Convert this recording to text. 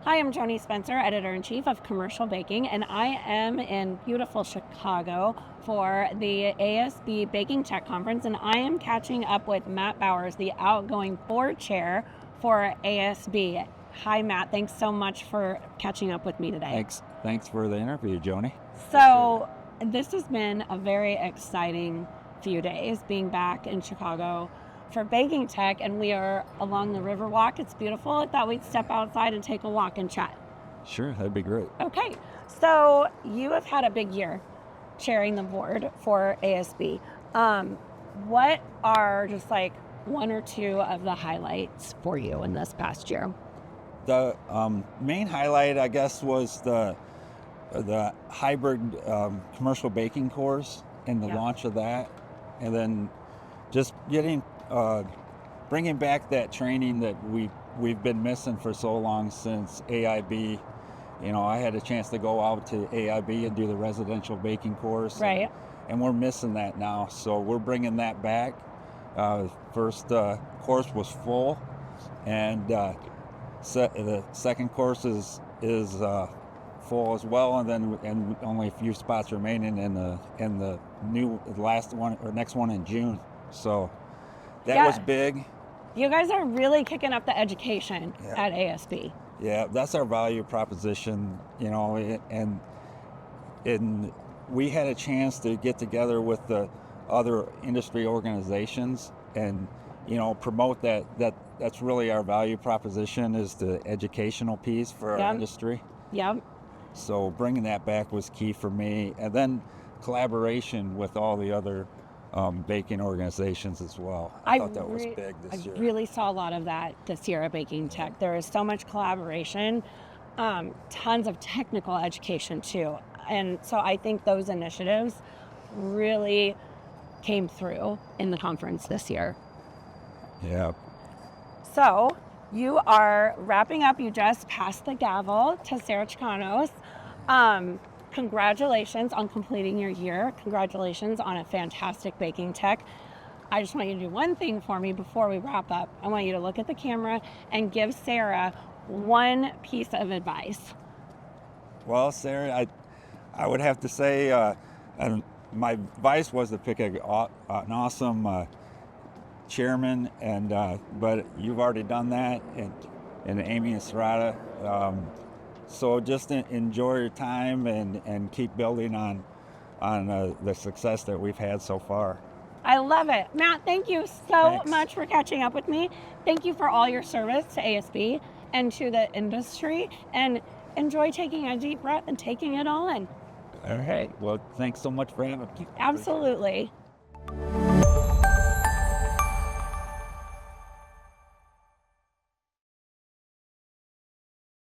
Hi, I'm Joanie Spencer, Editor-in-Chief of Commercial Baking, and I am in beautiful Chicago for the ASB BakingTECH Conference, and I am catching up with Matt Bowers, the outgoing board chair for ASB. Hi, Matt. Thanks so much for catching up with me today. Thanks for the interview, Joanie. So this has been a very exciting few days, being back in Chicago for BakingTECH, and we are along the Riverwalk. It's beautiful. I thought we'd step outside and take a walk and chat. Sure, that'd be great. Okay, so you have had a big year chairing the board for ASB. What are just like one or two of the highlights for you in this past year? The main highlight, I guess, was the hybrid commercial baking course and the launch of that, and then just bringing back that training that we've been missing for so long since AIB. You know, I had a chance to go out to AIB and do the residential baking course, right? And we're missing that now, so we're bringing that back. First course was full, and the second course is full as well, and only a few spots remaining in the last one or next one in June. So that was big. You guys are really kicking up the education at ASB. Yeah, that's our value proposition, you know, and we had a chance to get together with the other industry organizations and, you know, promote that's really our value proposition, is the educational piece for our industry. Yep. So bringing that back was key for me, and then collaboration with all the other baking organizations as well. I thought that was big this year. I really saw a lot of that this year at BakingTECH. There is so much collaboration, tons of technical education too. And so I think those initiatives really came through in the conference this year. Yeah. So you are wrapping up. You just passed the gavel to Sarah Chicanos. Congratulations on completing your year. Congratulations on a fantastic BakingTECH. I just want you to do one thing for me before we wrap up. I want you to look at the camera and give Sarah one piece of advice. Well, Sarah, I would have to say my advice was to pick an awesome chairman, but you've already done that, and Amy Estrada. So just enjoy your time and keep building on the success that we've had so far. I love it. Matt, thank you so much for catching up with me. Thank you for all your service to ASB and to the industry, and enjoy taking a deep breath and taking it all in. All right. Well, thanks so much for having me. Absolutely.